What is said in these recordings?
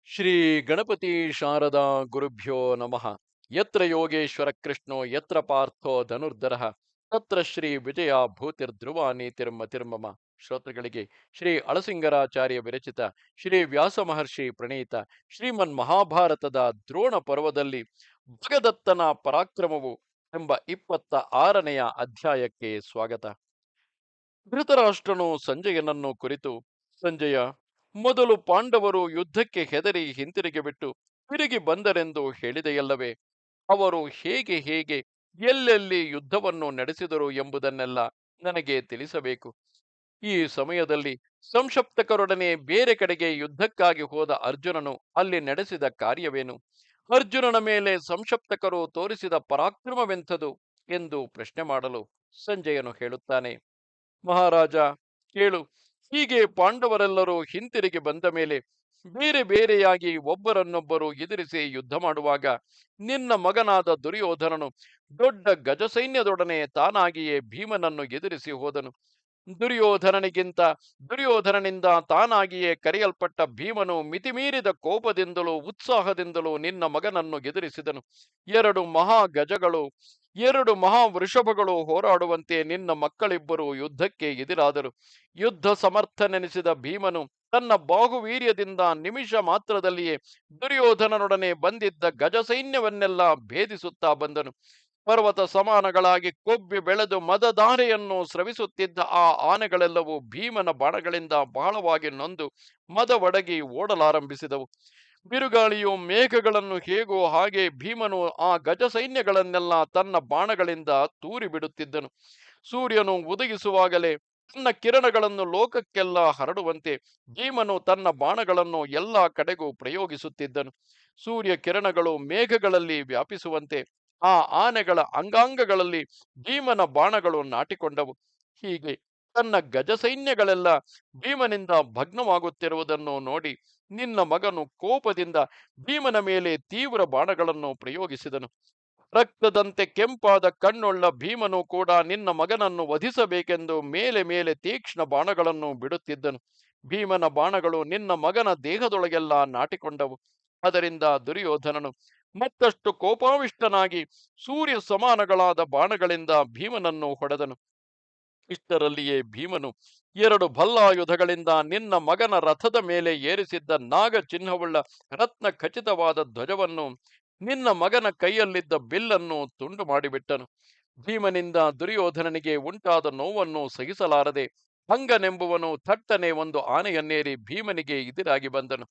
ಶ್ರೀ ಗಣಪತಿ ಶಾರದಾ ಗುರುಭ್ಯೋ ನಮಃ. ಯತ್ರ ಯೋಗೇಶ್ವರ ಕೃಷ್ಣೋ ಯತ್ರ ಪಾರ್ಥೋ ಧನುರ್ಧರಃ ತತ್ರ ಶ್ರೀ ವಿಜಯ ಭೂತಿರ್ಧ್ರುವ ನೀತಿರ್ಮತಿರ್ಮಮ. ಶ್ರೋತೃಗಳಿಗೆ ಶ್ರೀ ಅಳಸಿಂಗರಾಚಾರ್ಯ ವಿರಚಿತ ಶ್ರೀ ವ್ಯಾಸ ಮಹರ್ಷಿ ಪ್ರಣೀತ ಶ್ರೀಮನ್ ಮಹಾಭಾರತದ ದ್ರೋಣ ಪರ್ವದಲ್ಲಿ ಭಗದತ್ತನ ಪರಾಕ್ರಮವು ಎಂಬ 26ನೆಯ ಅಧ್ಯಾಯಕ್ಕೆ ಸ್ವಾಗತ. ಧೃತರಾಷ್ಟ್ರನು ಸಂಜಯನನ್ನು ಕುರಿತು, ಸಂಜಯ, ಮೊದಲು ಪಾಂಡವರು ಯುದ್ಧಕ್ಕೆ ಹೆದರಿ ಹಿಂತಿರುಗಿ ಬಿಟ್ಟು ತಿರುಗಿ ಬಂದರೆಂದು ಹೇಳಿದೆಯಲ್ಲವೇ? ಅವರು ಹೇಗೆ ಹೇಗೆ ಎಲ್ಲೆಲ್ಲಿ ಯುದ್ಧವನ್ನು ನಡೆಸಿದರು ಎಂಬುದನ್ನೆಲ್ಲ ನನಗೆ ತಿಳಿಸಬೇಕು. ಈ ಸಮಯದಲ್ಲಿ ಸಂಶಪ್ತಕರೊಡನೆ ಬೇರೆ ಕಡೆಗೆ ಯುದ್ಧಕ್ಕಾಗಿ ಹೋದ ಅರ್ಜುನನು ಅಲ್ಲಿ ನಡೆಸಿದ ಕಾರ್ಯವೇನು? ಅರ್ಜುನನ ಮೇಲೆ ಸಂಶಪ್ತಕರು ತೋರಿಸಿದ ಪರಾಕ್ರಮವೆಂಥದು ಎಂದು ಪ್ರಶ್ನೆ ಮಾಡಲು ಸಂಜಯನು ಹೇಳುತ್ತಾನೆ, ಮಹಾರಾಜ, ಕೇಳು. ಹೀಗೆ ಪಾಂಡವರೆಲ್ಲರೂ ಹಿಂತಿರುಗಿ ಬಂದ ಮೇಲೆ ಬೇರೆ ಬೇರೆಯಾಗಿ ಒಬ್ಬರನ್ನೊಬ್ಬರು ಎದುರಿಸಿ ಯುದ್ಧ ಮಾಡುವಾಗ ನಿನ್ನ ಮಗನಾದ ದುರ್ಯೋಧನನು ದೊಡ್ಡ ಗಜಸೈನ್ಯದೊಡನೆ ತಾನಾಗಿಯೇ ಭೀಮನನ್ನು ಎದುರಿಸಿ ಹೋದನು. ದುರ್ಯೋಧನನಿಗಿಂತ ದುರ್ಯೋಧನನಿಂದ ತಾನಾಗಿಯೇ ಕರೆಯಲ್ಪಟ್ಟ ಭೀಮನು ಮಿತಿಮೀರಿದ ಕೋಪದಿಂದಲೂ ಉತ್ಸಾಹದಿಂದಲೂ ನಿನ್ನ ಮಗನನ್ನು ಎದುರಿಸಿದನು. ಎರಡು ಮಹಾ ಗಜಗಳು, ಎರಡು ಮಹಾ ವೃಷಭಗಳು ಹೋರಾಡುವಂತೆ ನಿನ್ನ ಮಕ್ಕಳಿಬ್ಬರು ಯುದ್ಧಕ್ಕೆ ಎದುರಾದರು. ಯುದ್ಧ ಸಮರ್ಥನೆನಿಸಿದ ಭೀಮನು ತನ್ನ ಬಾಹುವೀರ್ಯದಿಂದ ನಿಮಿಷ ಮಾತ್ರದಲ್ಲಿಯೇ ದುರ್ಯೋಧನನೊಡನೆ ಬಂದಿದ್ದ ಗಜಸೈನ್ಯವನ್ನೆಲ್ಲ ಭೇದಿಸುತ್ತಾ ಬಂದನು. ಪರ್ವತ ಸಮಾನಗಳಾಗಿ ಕೊಬ್ಬಿ ಬೆಳೆದು ಮದಧಾರೆಯನ್ನು ಸ್ರವಿಸುತ್ತಿದ್ದ ಆ ಆನೆಗಳೆಲ್ಲವೂ ಭೀಮನ ಬಾಣಗಳಿಂದ ಬಹಳವಾಗಿ ನೊಂದು ಮದವಡಗಿ ಓಡಲಾರಂಭಿಸಿದವು. ಬಿರುಗಾಳಿಯು ಮೇಘಗಳನ್ನು ಹೇಗೋ ಹಾಗೆ ಭೀಮನು ಆ ಗಜಸೈನ್ಯಗಳನ್ನೆಲ್ಲ ತನ್ನ ಬಾಣಗಳಿಂದ ತೂರಿ ಬಿಡುತ್ತಿದ್ದನು. ಸೂರ್ಯನು ಉದಯಿಸುವಾಗಲೇ ತನ್ನ ಕಿರಣಗಳನ್ನು ಲೋಕಕ್ಕೆಲ್ಲ ಹರಡುವಂತೆ ಭೀಮನು ತನ್ನ ಬಾಣಗಳನ್ನು ಎಲ್ಲ ಕಡೆಗೂ ಪ್ರಯೋಗಿಸುತ್ತಿದ್ದನು. ಸೂರ್ಯ ಕಿರಣಗಳು ಮೇಘಗಳಲ್ಲಿ ವ್ಯಾಪಿಸುವಂತೆ ಆ ಆನೆಗಳ ಅಂಗಾಂಗಗಳಲ್ಲಿ ಭೀಮನ ಬಾಣಗಳು ನಾಟಿಕೊಂಡವು. ಹೀಗೆ ತನ್ನ ಗಜಸೈನ್ಯಗಳೆಲ್ಲ ಭೀಮನಿಂದ ಭಗ್ನವಾಗುತ್ತಿರುವುದನ್ನು ನೋಡಿ ನಿನ್ನ ಮಗನು ಕೋಪದಿಂದ ಭೀಮನ ಮೇಲೆ ತೀವ್ರ ಬಾಣಗಳನ್ನು ಪ್ರಯೋಗಿಸಿದನು. ರಕ್ತದಂತೆ ಕೆಂಪಾದ ಕಣ್ಣುಳ್ಳ ಭೀಮನು ಕೂಡ ನಿನ್ನ ಮಗನನ್ನು ವಧಿಸಬೇಕೆಂದು ಮೇಲೆ ಮೇಲೆ ತೀಕ್ಷ್ಣ ಬಾಣಗಳನ್ನು ಬಿಡುತ್ತಿದ್ದನು. ಭೀಮನ ಬಾಣಗಳು ನಿನ್ನ ಮಗನ ದೇಹದೊಳಗೆಲ್ಲ ನಾಟಿಕೊಂಡವು. ಅದರಿಂದ ದುರ್ಯೋಧನನು ಮತ್ತಷ್ಟು ಕೋಪಾವಿಷ್ಟನಾಗಿ ಸೂರ್ಯ ಸಮಾನಗಳಾದ ಬಾಣಗಳಿಂದ ಭೀಮನನ್ನು ಹೊಡೆದನು. ಇಷ್ಟರಲ್ಲಿಯೇ ಭೀಮನು ಎರಡು ಭಲ್ಲಾಯುಧಗಳಿಂದ ನಿನ್ನ ಮಗನ ರಥದ ಮೇಲೆ ಏರಿಸಿದ್ದ ನಾಗ ಚಿಹ್ನವುಳ್ಳ ರತ್ನ ಖಚಿತವಾದ ಧ್ವಜವನ್ನು, ನಿನ್ನ ಮಗನ ಕೈಯಲ್ಲಿದ್ದ ಬಿಲ್ಲನ್ನು ತುಂಡು ಮಾಡಿಬಿಟ್ಟನು. ಭೀಮನಿಂದ ದುರ್ಯೋಧನನಿಗೆ ಉಂಟಾದ ನೋವನ್ನು ಸಹಿಸಲಾರದೆ ಅಂಗನೆಂಬುವನು ಥಟ್ಟನೆ ಒಂದು ಆನೆಯನ್ನೇರಿ ಭೀಮನಿಗೆ ಎದುರಾಗಿ ಬಂದನು.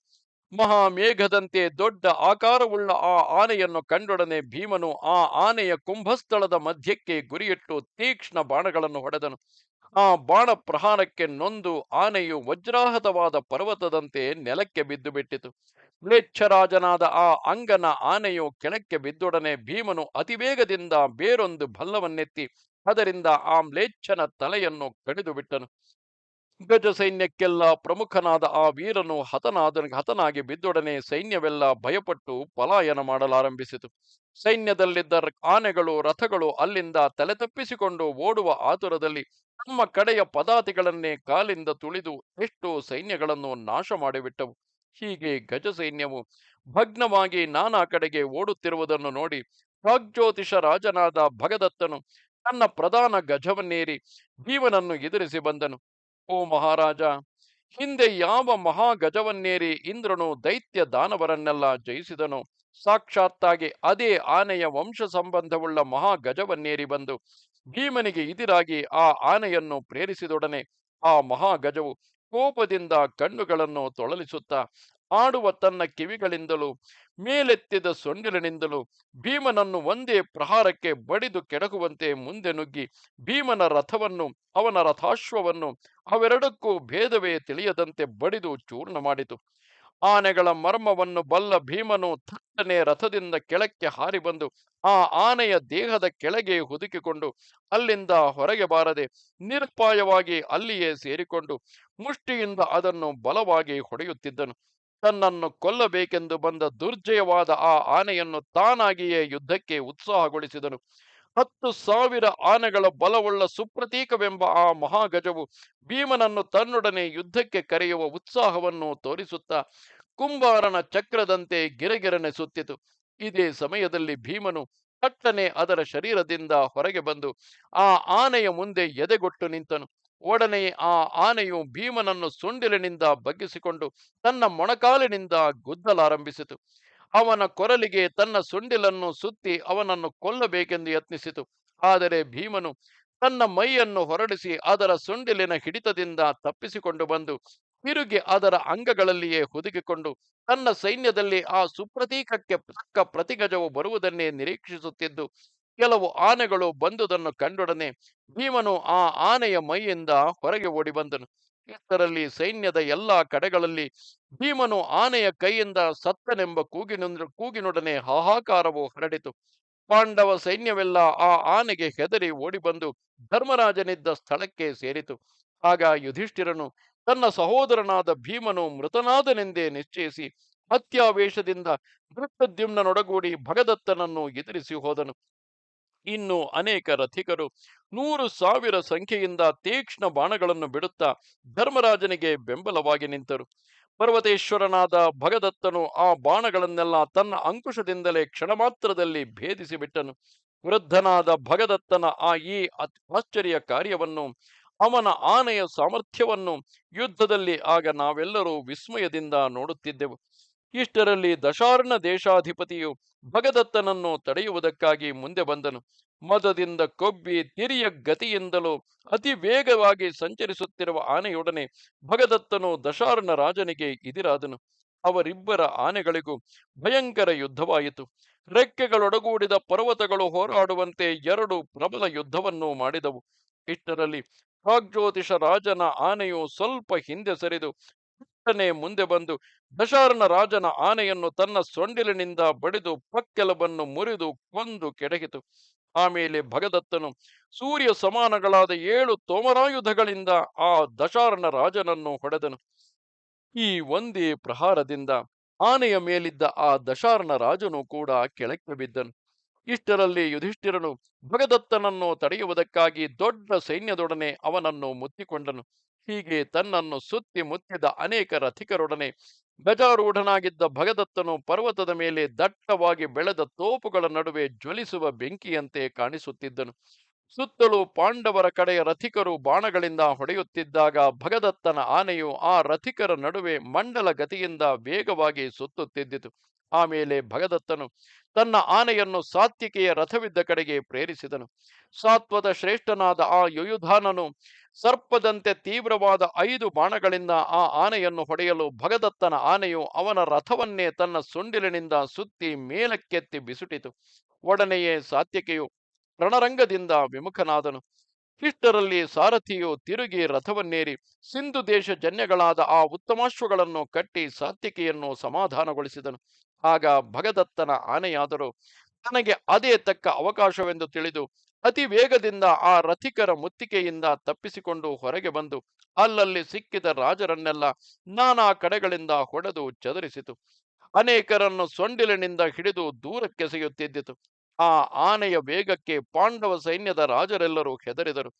ಮಹಾಮೇಘದಂತೆ ದೊಡ್ಡ ಆಕಾರವುಳ್ಳ ಆ ಆನೆಯನ್ನು ಕಂಡೊಡನೆ ಭೀಮನು ಆ ಆನೆಯ ಕುಂಭಸ್ಥಳದ ಮಧ್ಯಕ್ಕೆ ಗುರಿಯಿಟ್ಟು ತೀಕ್ಷ್ಣ ಬಾಣಗಳನ್ನು ಹೊಡೆದನು. ಆ ಬಾಣ ಪ್ರಹಾರಕ್ಕೆ ನೊಂದು ಆನೆಯು ವಜ್ರಾಹತವಾದ ಪರ್ವತದಂತೆ ನೆಲಕ್ಕೆ ಬಿದ್ದು ಬಿಟ್ಟಿತು. ಮ್ಲೇಚ್ಛರಾಜನಾದ ಆ ಅಂಗನ ಆನೆಯು ಕೆಳಕ್ಕೆ ಬಿದ್ದೊಡನೆ ಭೀಮನು ಅತಿವೇಗದಿಂದ ಬೇರೊಂದು ಭಲ್ಲವನ್ನೆತ್ತಿ ಅದರಿಂದ ಆ ಮ್ಲೇಚ್ಛನ ತಲೆಯನ್ನು ಕಡಿದು ಬಿಟ್ಟನು. ಗಜ ಸೈನ್ಯಕ್ಕೆಲ್ಲ ಪ್ರಮುಖನಾದ ಆ ವೀರನು ಹತನಾಗಿ ಬಿದ್ದೊಡನೆ ಸೈನ್ಯವೆಲ್ಲ ಭಯಪಟ್ಟು ಪಲಾಯನ ಮಾಡಲಾರಂಭಿಸಿತು. ಸೈನ್ಯದಲ್ಲಿದ್ದ ಆನೆಗಳು, ರಥಗಳು ಅಲ್ಲಿಂದ ತಲೆತಪ್ಪಿಸಿಕೊಂಡು ಓಡುವ ಆತುರದಲ್ಲಿ ತಮ್ಮ ಕಡೆಯ ಪದಾತಿಗಳನ್ನೇ ಕಾಲಿಂದ ತುಳಿದು ಎಷ್ಟೋ ಸೈನ್ಯಗಳನ್ನು ನಾಶ ಮಾಡಿಬಿಟ್ಟವು. ಹೀಗೆ ಗಜ ಸೈನ್ಯವು ಭಗ್ನವಾಗಿ ನಾನಾ ಕಡೆಗೆ ಓಡುತ್ತಿರುವುದನ್ನು ನೋಡಿ ಪ್ರಾಗ್ಜ್ಯೋತಿಷ ರಾಜನಾದ ಭಗದತ್ತನು ತನ್ನ ಪ್ರಧಾನ ಗಜವನ್ನೇರಿ ಭೀಮನನ್ನು ಎದುರಿಸಿ ಬಂದನು. ಓ ಮಹಾರಾಜ, ಹಿಂದೆ ಯಾವ ಮಹಾಗಜವನ್ನೇರಿ ಇಂದ್ರನು ದೈತ್ಯ ದಾನವರನ್ನೆಲ್ಲ ಜಯಿಸಿದನು, ಸಾಕ್ಷಾತ್ತಾಗಿ ಅದೇ ಆನೆಯ ವಂಶ ಸಂಬಂಧವುಳ್ಳ ಮಹಾಗಜವನ್ನೇರಿ ಬಂದು ಭೀಮನಿಗೆ ಎದುರಾಗಿ ಆ ಆನೆಯನ್ನು ಪ್ರೇರಿಸಿದೊಡನೆ ಆ ಮಹಾಗಜವು ಕೋಪದಿಂದ ಕಣ್ಣುಗಳನ್ನು ತೊಳಲಿಸುತ್ತಾ ಆಡುವ ತನ್ನ ಕಿವಿಗಳಿಂದಲೂ ಮೇಲೆತ್ತಿದ ಸೊಂಡಿಲಿನಿಂದಲೂ ಭೀಮನನ್ನು ಒಂದೇ ಪ್ರಹಾರಕ್ಕೆ ಬಡಿದು ಕೆಡಕುವಂತೆ ಮುಂದೆ ನುಗ್ಗಿ ಭೀಮನ ರಥವನ್ನು, ಅವನ ರಥಾಶ್ವವನ್ನು, ಅವೆರಡಕ್ಕೂ ಭೇದವೇ ತಿಳಿಯದಂತೆ ಬಡಿದು ಚೂರ್ಣ ಮಾಡಿತು. ಆನೆಗಳ ಮರ್ಮವನ್ನು ಬಲ್ಲ ಭೀಮನು ಥಟ್ಟನೆ ರಥದಿಂದ ಕೆಳಕ್ಕೆ ಹಾರಿ ಬಂದು ಆ ಆನೆಯ ದೇಹದ ಕೆಳಗೆ ಹುದುಕಿಕೊಂಡು ಅಲ್ಲಿಂದ ಹೊರಗೆ ಬಾರದೆ ನಿರುಪಾಯವಾಗಿ ಅಲ್ಲಿಯೇ ಸೇರಿಕೊಂಡು ಮುಷ್ಟಿಯಿಂದ ಅದನ್ನು ಬಲವಾಗಿ ಹೊಡೆಯುತ್ತಿದ್ದನು. ತನ್ನನ್ನು ಕೊಲ್ಲಬೇಕೆಂದು ಬಂದ ದುರ್ಜಯವಾದ ಆ ಆನೆಯನ್ನು ತಾನಾಗಿಯೇ ಯುದ್ಧಕ್ಕೆ ಉತ್ಸಾಹಗೊಳಿಸಿದನು. 10,000 ಆನೆಗಳ ಬಲವುಳ್ಳ ಸುಪ್ರತೀಕವೆಂಬ ಆ ಮಹಾಗಜವು ಭೀಮನನ್ನು ತನ್ನೊಡನೆ ಯುದ್ಧಕ್ಕೆ ಕರೆಯುವ ಉತ್ಸಾಹವನ್ನು ತೋರಿಸುತ್ತಾ ಕುಂಬಾರನ ಚಕ್ರದಂತೆ ಗಿರಗಿರನೆ ಸುತ್ತಿತು. ಇದೇ ಸಮಯದಲ್ಲಿ ಭೀಮನು ತಟ್ಟನೆ ಅದರ ಶರೀರದಿಂದ ಹೊರಗೆ ಬಂದು ಆ ಆನೆಯ ಮುಂದೆ ಎದೆಗೊಟ್ಟು ನಿಂತನು. ಒಡನೆಯೇ ಆ ಆನೆಯು ಭೀಮನನ್ನು ಸೊಂಡಿಲಿನಿಂದ ಬಗ್ಗಿಸಿಕೊಂಡು ತನ್ನ ಮೊಣಕಾಲಿನಿಂದ ಗುದ್ದಲಾರಂಭಿಸಿತು. ಅವನ ಕೊರಲಿಗೆ ತನ್ನ ಸೊಂಡಿಲನ್ನು ಸುತ್ತಿ ಅವನನ್ನು ಕೊಲ್ಲಬೇಕೆಂದು ಯತ್ನಿಸಿತು. ಆದರೆ ಭೀಮನು ತನ್ನ ಮೈಯನ್ನು ಹೊರಡಿಸಿ ಅದರ ಸೊಂಡಿಲಿನ ಹಿಡಿತದಿಂದ ತಪ್ಪಿಸಿಕೊಂಡು ಬಂದು ತಿರುಗಿ ಅದರ ಅಂಗಗಳಲ್ಲಿಯೇ ಹುದುಗಿಕೊಂಡು ತನ್ನ ಸೈನ್ಯದಲ್ಲಿ ಆ ಸುಪ್ರತೀಕಕ್ಕೆ ತಕ್ಕ ಪ್ರತಿಗಜವು ಬರುವುದನ್ನೇ ನಿರೀಕ್ಷಿಸುತ್ತಿದ್ದು, ಕೆಲವು ಆನೆಗಳು ಬಂದುದನ್ನು ಕಂಡೊಡನೆ ಭೀಮನು ಆ ಆನೆಯ ಮೈಯಿಂದ ಹೊರಗೆ ಓಡಿ ಬಂದನು. ಇಷ್ಟರಲ್ಲಿ ಸೈನ್ಯದ ಎಲ್ಲಾ ಕಡೆಗಳಲ್ಲಿ ಭೀಮನು ಆನೆಯ ಕೈಯಿಂದ ಸತ್ತನೆಂಬ ಕೂಗಿನೊಡನೆ ಹಾಹಾಕಾರವು ಹರಡಿತು. ಪಾಂಡವ ಸೈನ್ಯವೆಲ್ಲ ಆ ಆನೆಗೆ ಹೆದರಿ ಓಡಿಬಂದು ಧರ್ಮರಾಜನಿದ್ದ ಸ್ಥಳಕ್ಕೆ ಸೇರಿತು. ಆಗ ಯುಧಿಷ್ಠಿರನು ತನ್ನ ಸಹೋದರನಾದ ಭೀಮನು ಮೃತನಾದನೆಂದೇ ನಿಶ್ಚಯಿಸಿ ಹತ್ಯಾವೇಶದಿಂದ ಧೃಷ್ಟದ್ಯುಮ್ನನೊಡಗೂಡಿ ಭಗದತ್ತನನ್ನು ಎದುರಿಸಿ ಹೋದನು. ಇನ್ನು ಅನೇಕ ರಥಿಕರು 100,000 ಸಂಖ್ಯೆಯಿಂದ ತೀಕ್ಷ್ಣ ಬಾಣಗಳನ್ನು ಬಿಡುತ್ತಾ ಧರ್ಮರಾಜನಿಗೆ ಬೆಂಬಲವಾಗಿ ನಿಂತರು. ಪರ್ವತೇಶ್ವರನಾದ ಭಗದತ್ತನು ಆ ಬಾಣಗಳನ್ನೆಲ್ಲ ತನ್ನ ಅಂಕುಶದಿಂದಲೇ ಕ್ಷಣ ಮಾತ್ರದಲ್ಲಿ ಭೇದಿಸಿ ಬಿಟ್ಟನು. ವೃದ್ಧನಾದ ಭಗದತ್ತನ ಈ ಆಶ್ಚರ್ಯ ಕಾರ್ಯವನ್ನು, ಅವನ ಆನೆಯ ಸಾಮರ್ಥ್ಯವನ್ನು ಯುದ್ಧದಲ್ಲಿ ಆಗ ನಾವೆಲ್ಲರೂ ವಿಸ್ಮಯದಿಂದ ನೋಡುತ್ತಿದ್ದೆವು. ಇಷ್ಟರಲ್ಲಿ ದಶಾರ್ಣ ದೇಶಾಧಿಪತಿಯು ಭಗದತ್ತನನ್ನು ತಡೆಯುವುದಕ್ಕಾಗಿ ಮುಂದೆ ಬಂದನು. ಮದದಿಂದ ಕೊಬ್ಬಿ ತಿರಿಯ ಗತಿಯಿಂದಲೂ ಅತಿ ವೇಗವಾಗಿ ಸಂಚರಿಸುತ್ತಿರುವ ಆನೆಯೊಡನೆ ಭಗದತ್ತನು ದಶಾರ್ಣ ರಾಜನಿಗೆ ಎದುರಾದನು. ಅವರಿಬ್ಬರ ಆನೆಗಳಿಗೂ ಭಯಂಕರ ಯುದ್ಧವಾಯಿತು. ರೆಕ್ಕೆಗಳೊಡಗೂಡಿದ ಪರ್ವತಗಳು ಹೋರಾಡುವಂತೆ ಎರಡು ಪ್ರಬಲ ಯುದ್ಧವನ್ನು ಮಾಡಿದವು. ಇಷ್ಟರಲ್ಲಿ ಪ್ರಾಗ್ಜ್ಯೋತಿಷ ರಾಜನ ಆನೆಯು ಸ್ವಲ್ಪ ಹಿಂದೆ ಸರಿದು ಮುಂದೆ ಬಂದು ದಶಾರ್ಣ ರಾಜನ ಆನೆಯನ್ನು ತನ್ನ ಸೊಂಡಿಲಿನಿಂದ ಬಡಿದು ಪಕ್ಕೆಲಬನ್ನು ಮುರಿದು ಕೊಂದು ಕೆಡಹಿತು. ಆಮೇಲೆ ಭಗದತ್ತನು ಸೂರ್ಯ ಸಮಾನಗಳಾದ 7 ತೋಮರಾಯುಧಗಳಿಂದ ಆ ದಶಾರ್ಣ ರಾಜನನ್ನು ಹೊಡೆದನು. ಈ ಒಂದೇ ಪ್ರಹಾರದಿಂದ ಆನೆಯ ಮೇಲಿದ್ದ ಆ ದಶಾರ್ಣ ರಾಜನು ಕೂಡ ಕೆಳಕ್ಕೆ ಬಿದ್ದನು. ಇಷ್ಟರಲ್ಲಿ ಯುಧಿಷ್ಠಿರನು ಭಗದತ್ತನನ್ನು ತಡೆಯುವುದಕ್ಕಾಗಿ ದೊಡ್ಡ ಸೈನ್ಯದೊಡನೆ ಅವನನ್ನು ಮುತ್ತಿಕೊಂಡನು. ಹೀಗೆ ತನ್ನನ್ನು ಸುತ್ತಿ ಮುತ್ತಿದ ಅನೇಕ ರಥಿಕರೊಡನೆ ಗಜಾರೂಢನಾಗಿದ್ದ ಭಗದತ್ತನು ಪರ್ವತದ ಮೇಲೆ ದಟ್ಟವಾಗಿ ಬೆಳೆದ ತೋಪುಗಳ ನಡುವೆ ಜ್ವಲಿಸುವ ಬೆಂಕಿಯಂತೆ ಕಾಣಿಸುತ್ತಿದ್ದನು. ಸುತ್ತಲೂ ಪಾಂಡವರ ಕಡೆಯ ರಥಿಕರು ಬಾಣಗಳಿಂದ ಹೊಡೆಯುತ್ತಿದ್ದಾಗ ಭಗದತ್ತನ ಆನೆಯು ಆ ರಥಿಕರ ನಡುವೆ ಮಂಡಲ ಗತಿಯಿಂದ ವೇಗವಾಗಿ ಸುತ್ತುತ್ತಿದ್ದಿತು. ಆಮೇಲೆ ಭಗದತ್ತನು ತನ್ನ ಆನೆಯನ್ನು ಸಾತ್ವಿಕೆಯ ರಥವಿದ್ದ ಕಡೆಗೆ ಪ್ರೇರಿಸಿದನು. ಸಾತ್ವತ ಶ್ರೇಷ್ಠನಾದ ಆ ಯುಯುಧಾನನು ಸರ್ಪದಂತೆ ತೀವ್ರವಾದ 5 ಬಾಣಗಳಿಂದ ಆ ಆನೆಯನ್ನು ಹೊಡೆಯಲು ಭಗದತ್ತನ ಆನೆಯು ಅವನ ರಥವನ್ನೇ ತನ್ನ ಸೊಂಡಿಲಿನಿಂದ ಸುತ್ತಿ ಮೇಲಕ್ಕೆತ್ತಿ ಬಿಸುಟಿತು. ಒಡನೆಯೇ ಸಾತ್ವಿಕೆಯು ರಣರಂಗದಿಂದ ವಿಮುಖನಾದನು. ಇಷ್ಟರಲ್ಲಿ ಸಾರಥಿಯು ತಿರುಗಿ ರಥವನ್ನೇರಿ ಸಿಂಧು ದೇಶ ಜನ್ಯಗಳಾದ ಆ ಉತ್ತಮಾಶ್ವಗಳನ್ನು ಕಟ್ಟಿ ಸಾತ್ವಿಕೆಯನ್ನು ಸಮಾಧಾನಗೊಳಿಸಿದನು. ಆಗ ಭಗದತ್ತನ ಆನೆಯಾದರೂ ತನಗೆ ಅದೇ ತಕ್ಕ ಅವಕಾಶವೆಂದು ತಿಳಿದು ಅತಿ ವೇಗದಿಂದ ಆ ರಥಿಕರ ಮುತ್ತಿಗೆಯಿಂದ ತಪ್ಪಿಸಿಕೊಂಡು ಹೊರಗೆ ಬಂದು ಅಲ್ಲಲ್ಲಿ ಸಿಕ್ಕಿದ ರಾಜರನ್ನೆಲ್ಲ ನಾನಾ ಕಡೆಗಳಿಂದ ಹೊಡೆದು ಚದರಿಸಿತು. ಅನೇಕರನ್ನು ಸೊಂಡಿಲಿನಿಂದ ಹಿಡಿದು ದೂರಕ್ಕೆಸೆಯುತ್ತಿದ್ದಿತು. ಆ ಆನೆಯ ವೇಗಕ್ಕೆ ಪಾಂಡವ ಸೈನ್ಯದ ರಾಜರೆಲ್ಲರೂ ಹೆದರಿದರು.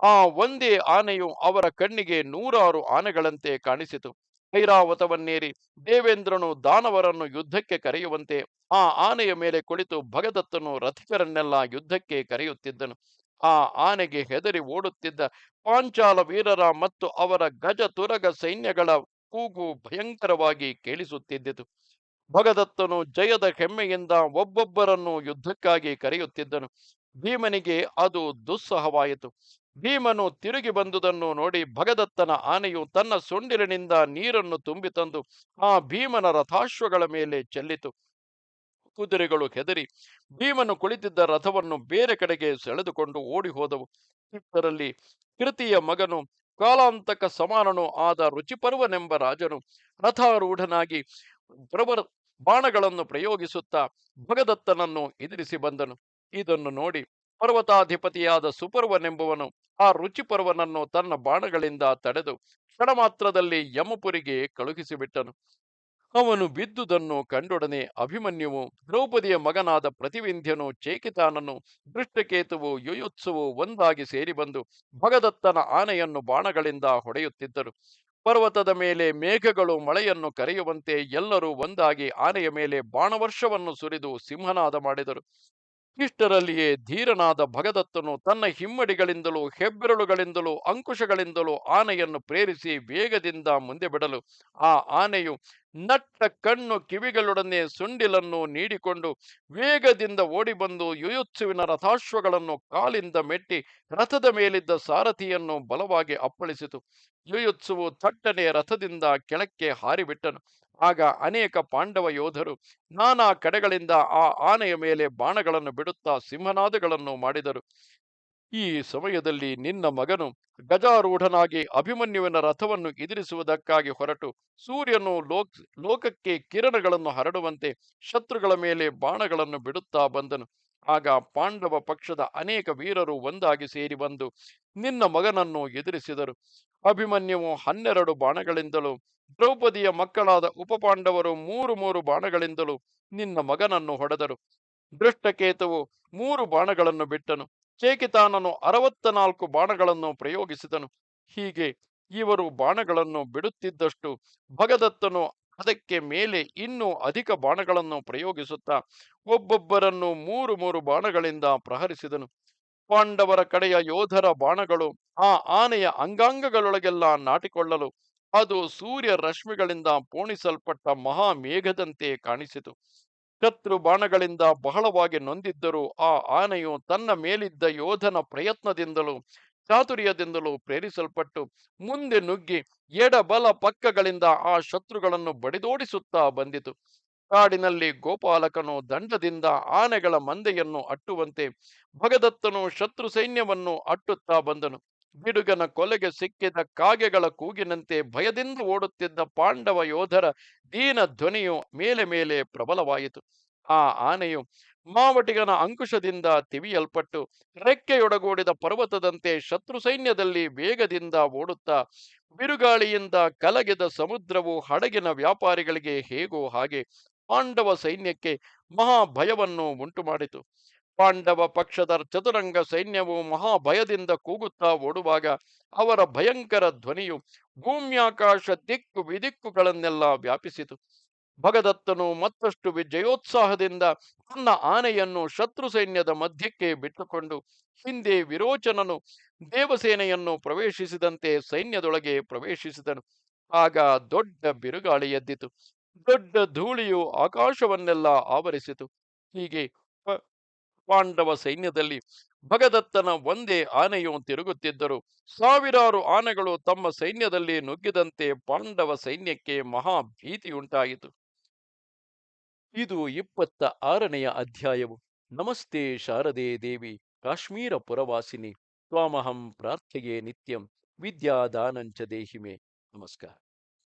ಆ ಒಂದೇ ಆನೆಯು ಅವರ ಕಣ್ಣಿಗೆ 100 ಆನೆಗಳಂತೆ ಕಾಣಿಸಿತು. ಐರಾವತವನ್ನೇರಿ ದೇವೇಂದ್ರನು ದಾನವರನ್ನು ಯುದ್ಧಕ್ಕೆ ಕರೆಯುವಂತೆ ಆ ಆನೆಯ ಮೇಲೆ ಕುಳಿತು ಭಗದತ್ತನು ರಥಿಕರನ್ನೆಲ್ಲ ಯುದ್ಧಕ್ಕೆ ಕರೆಯುತ್ತಿದ್ದನು. ಆ ಆನೆಗೆ ಹೆದರಿ ಓಡುತ್ತಿದ್ದ ಪಾಂಚಾಲ ವೀರರ ಮತ್ತು ಅವರ ಗಜ ತುರಗ ಸೈನ್ಯಗಳ ಕೂಗು ಭಯಂಕರವಾಗಿ ಕೇಳಿಸುತ್ತಿದ್ದಿತು. ಭಗದತ್ತನು ಜಯದ ಹೆಮ್ಮೆಯಿಂದ ಒಬ್ಬೊಬ್ಬರನ್ನು ಯುದ್ಧಕ್ಕಾಗಿ ಕರೆಯುತ್ತಿದ್ದನು. ಭೀಮನಿಗೆ ಅದು ದುಸ್ಸಹವಾಯಿತು. ಭೀಮನು ತಿರುಗಿ ಬಂದುದನ್ನು ನೋಡಿ ಭಗದತ್ತನ ಆನೆಯು ತನ್ನ ಸೊಂಡಿಲಿನಿಂದ ನೀರನ್ನು ತುಂಬಿ ತಂದು ಆ ಭೀಮನ ರಥಾಶ್ವಗಳ ಮೇಲೆ ಚೆಲ್ಲಿತು. ಕುದುರೆಗಳು ಹೆದರಿ ಭೀಮನು ಕುಳಿತಿದ್ದ ರಥವನ್ನು ಬೇರೆ ಕಡೆಗೆ ಸೆಳೆದುಕೊಂಡು ಓಡಿ ಹೋದವು. ಇಷ್ಟರಲ್ಲಿ ಕೃತಿಯ ಮಗನು ಕಾಲಾಂತಕ ಸಮಾನನೂ ಆದ ರುಚಿಪರ್ವನೆಂಬ ರಾಜನು ರಥಾರೂಢನಾಗಿ ಪ್ರಬಲ ಬಾಣಗಳನ್ನು ಪ್ರಯೋಗಿಸುತ್ತಾ ಭಗದತ್ತನನ್ನು ಎದುರಿಸಿ ಬಂದನು. ಇದನ್ನು ನೋಡಿ ಪರ್ವತಾಧಿಪತಿಯಾದ ಸುಪರ್ವನೆಂಬುವನು ಆ ರುಚಿಪರ್ವನನ್ನು ತನ್ನ ಬಾಣಗಳಿಂದ ತಡೆದು ಕ್ಷಣ ಮಾತ್ರದಲ್ಲಿ ಯಮಪುರಿಗೆ ಕಳುಹಿಸಿಬಿಟ್ಟನು. ಅವನು ಬಿದ್ದುದನ್ನು ಕಂಡೊಡನೆ ಅಭಿಮನ್ಯುವು, ದ್ರೌಪದಿಯ ಮಗನಾದ ಪ್ರತಿವಿಂಧ್ಯನು, ಚೇಕಿತಾನನು, ದೃಷ್ಟಕೇತುವು, ಯುಯುತ್ಸುವು ಒಂದಾಗಿ ಸೇರಿ ಬಂದು ಭಗದತ್ತನ ಆನೆಯನ್ನು ಬಾಣಗಳಿಂದ ಹೊಡೆಯುತ್ತಿದ್ದರು. ಪರ್ವತದ ಮೇಲೆ ಮೇಘಗಳು ಮಳೆಯನ್ನು ಕರೆಯುವಂತೆ ಎಲ್ಲರೂ ಒಂದಾಗಿ ಆನೆಯ ಮೇಲೆ ಬಾಣವರ್ಷವನ್ನು ಸುರಿದು ಸಿಂಹನಾದ ಮಾಡಿದರು. ಇಷ್ಟರಲ್ಲಿಯೇ ಧೀರನಾದ ಭಗದತ್ತನು ತನ್ನ ಹಿಮ್ಮಡಿಗಳಿಂದಲೂ ಹೆಬ್ಬೆರಳುಗಳಿಂದಲೂ ಅಂಕುಶಗಳಿಂದಲೂ ಆನೆಯನ್ನು ಪ್ರೇರಿಸಿ ವೇಗದಿಂದ ಮುಂದೆ ಬಿಡಲು ಆ ಆನೆಯು ನಟ್ಟ ಕಣ್ಣು ಕಿವಿಗಳೊಡನೆ ಸುಂಡಿಲನ್ನು ನೀಡಿಕೊಂಡು ವೇಗದಿಂದ ಓಡಿಬಂದು ಯುಯುತ್ಸುವಿನ ರಥಾಶ್ವಗಳನ್ನು ಕಾಲಿಂದ ಮೆಟ್ಟಿ ರಥದ ಮೇಲಿದ್ದ ಸಾರಥಿಯನ್ನು ಬಲವಾಗಿ ಅಪ್ಪಳಿಸಿತು. ಯುಯುತ್ಸುವು ಥಟ್ಟನೆ ರಥದಿಂದ ಕೆಳಕ್ಕೆ ಹಾರಿಬಿಟ್ಟನು. ಆಗ ಅನೇಕ ಪಾಂಡವ ಯೋಧರು ನಾನಾ ಕಡೆಗಳಿಂದ ಆ ಆನೆಯ ಮೇಲೆ ಬಾಣಗಳನ್ನು ಬಿಡುತ್ತಾ ಸಿಂಹನಾದಗಳನ್ನು ಮಾಡಿದರು. ಈ ಸಮಯದಲ್ಲಿ ನಿನ್ನ ಮಗನು ಗಜಾರೂಢನಾಗಿ ಅಭಿಮನ್ಯುವಿನ ರಥವನ್ನು ಎದುರಿಸುವುದಕ್ಕಾಗಿ ಹೊರಟು ಸೂರ್ಯನು ಲೋಕಕ್ಕೆ ಕಿರಣಗಳನ್ನು ಹರಡುವಂತೆ ಶತ್ರುಗಳ ಮೇಲೆ ಬಾಣಗಳನ್ನು ಬಿಡುತ್ತಾ ಬಂದನು. ಆಗ ಪಾಂಡವ ಪಕ್ಷದ ಅನೇಕ ವೀರರು ಒಂದಾಗಿ ಸೇರಿ ಬಂದು ನಿನ್ನ ಮಗನನ್ನು ಎದುರಿಸಿದರು. ಅಭಿಮನ್ಯುವು 12 ಬಾಣಗಳಿಂದಲೂ, ದ್ರೌಪದಿಯ ಮಕ್ಕಳಾದ ಉಪಪಾಂಡವರು 3 ಬಾಣಗಳಿಂದಲೂ ನಿನ್ನ ಮಗನನ್ನು ಹೊಡೆದರು. ದೃಷ್ಟಕೇತುವು 3 ಬಾಣಗಳನ್ನು ಬಿಟ್ಟನು. ಚೇಕಿತಾನನು 64 ಬಾಣಗಳನ್ನು ಪ್ರಯೋಗಿಸಿದನು. ಹೀಗೆ ಇವರು ಬಾಣಗಳನ್ನು ಬಿಡುತ್ತಿದ್ದಷ್ಟು ಭಗದತ್ತನು ಅದಕ್ಕೆ ಮೇಲೆ ಇನ್ನೂ ಅಧಿಕ ಬಾಣಗಳನ್ನು ಪ್ರಯೋಗಿಸುತ್ತಾ ಒಬ್ಬೊಬ್ಬರನ್ನು 3 ಬಾಣಗಳಿಂದ ಪ್ರಹರಿಸಿದನು. ಪಾಂಡವರ ಕಡೆಯ ಯೋಧರ ಬಾಣಗಳು ಆ ಆನೆಯ ಅಂಗಾಂಗಗಳೊಳಗೆಲ್ಲ ನಾಟಿಕೊಳ್ಳಲು ಅದು ಸೂರ್ಯ ರಶ್ಮಿಗಳಿಂದ ಪೋಣಿಸಲ್ಪಟ್ಟ ಮಹಾಮೇಘದಂತೆ ಕಾಣಿಸಿತು. ಶತ್ರು ಬಾಣಗಳಿಂದ ಬಹಳವಾಗಿ ನೊಂದಿದ್ದರೂ ಆ ಆನೆಯು ತನ್ನ ಮೇಲಿದ್ದ ಯೋಧನ ಪ್ರಯತ್ನದಿಂದಲೂ ಚಾತುರ್ಯದಿಂದಲೂ ಪ್ರೇರಿಸಲ್ಪಟ್ಟು ಮುಂದೆ ನುಗ್ಗಿ ಎಡಬಲ ಪಕ್ಕಗಳಿಂದ ಆ ಶತ್ರುಗಳನ್ನು ಬಡಿದೋಡಿಸುತ್ತಾ ಬಂದಿತು. ಕಾಡಿನಲ್ಲಿ ಗೋಪಾಲಕನು ದಂಡದಿಂದ ಆನೆಗಳ ಮಂದೆಯನ್ನು ಅಟ್ಟುವಂತೆ ಭಗದತ್ತನು ಶತ್ರು ಸೈನ್ಯವನ್ನು ಅಟ್ಟುತ್ತಾ ಬಂದನು. ಬಿಡುಗನ ಕೊಲೆಗೆ ಸಿಕ್ಕಿದ ಕಾಗೆಗಳ ಕೂಗಿನಂತೆ ಭಯದಿಂದ ಓಡುತ್ತಿದ್ದ ಪಾಂಡವ ಯೋಧರ ದೀನ ಧ್ವನಿಯು ಮೇಲೆ ಮೇಲೆ ಪ್ರಬಲವಾಯಿತು. ಆ ಆನೆಯು ಮಾವಟಿಗನ ಅಂಕುಶದಿಂದ ತಿವಿಯಲ್ಪಟ್ಟು ರೆಕ್ಕೆಯೊಡಗೂಡಿದ ಪರ್ವತದಂತೆ ಶತ್ರು ಸೈನ್ಯದಲ್ಲಿ ವೇಗದಿಂದ ಓಡುತ್ತಾ ಬಿರುಗಾಳಿಯಿಂದ ಕಲಗಿದ ಸಮುದ್ರವು ಹಡಗಿನ ವ್ಯಾಪಾರಿಗಳಿಗೆ ಹೇಗೋ ಹಾಗೆ ಪಾಂಡವ ಸೈನ್ಯಕ್ಕೆ ಮಹಾಭಯವನ್ನು ಉಂಟುಮಾಡಿತು. ಪಾಂಡವ ಪಕ್ಷದ ಚತುರಂಗ ಸೈನ್ಯವು ಮಹಾಭಯದಿಂದ ಕೂಗುತ್ತಾ ಓಡುವಾಗ ಅವರ ಭಯಂಕರ ಧ್ವನಿಯು ಭೂಮ್ಯಾಕಾಶ ದಿಕ್ಕು ವಿದಿಕ್ಕುಗಳನ್ನೆಲ್ಲ ವ್ಯಾಪಿಸಿತು. ಭಗದತ್ತನು ಮತ್ತಷ್ಟು ವಿಜಯೋತ್ಸಾಹದಿಂದ ತನ್ನ ಆನೆಯನ್ನು ಶತ್ರು ಸೈನ್ಯದ ಮಧ್ಯಕ್ಕೆ ಬಿಟ್ಟುಕೊಂಡು ಹಿಂದೆ ವಿರೋಚನನು ದೇವಸೇನೆಯನ್ನು ಪ್ರವೇಶಿಸಿದಂತೆ ಸೈನ್ಯದೊಳಗೆ ಪ್ರವೇಶಿಸಿದನು. ಆಗ ದೊಡ್ಡ ಬಿರುಗಾಳಿ ಎದ್ದಿತು. ದೊಡ್ಡ ಧೂಳಿಯು ಆಕಾಶವನ್ನೆಲ್ಲ ಆವರಿಸಿತು. ಹೀಗೆ ಪಾಂಡವ ಸೈನ್ಯದಲ್ಲಿ ಭಗದತ್ತನ ಒಂದೇ ಆನೆಯು ತಿರುಗುತ್ತಿದ್ದರು. ಸಾವಿರಾರು ಆನೆಗಳು ತಮ್ಮ ಸೈನ್ಯದಲ್ಲಿ ನುಗ್ಗಿದಂತೆ ಪಾಂಡವ ಸೈನ್ಯಕ್ಕೆ ಮಹಾ ಭೀತಿಯುಂಟಾಯಿತು. ಇದು 26ನೆಯ ಅಧ್ಯಾಯವು. ನಮಸ್ತೆ ಶಾರದೆ ದೇವಿ ಕಾಶ್ಮೀರ ಪುರವಾಸಿನಿ ತ್ವಾಮಹಂ ಪ್ರಾರ್ಥೆಯೇ ನಿತ್ಯಂ ವಿದ್ಯಾದಾನಂಚ ದೇಹಿಮೆ. ನಮಸ್ಕಾರ.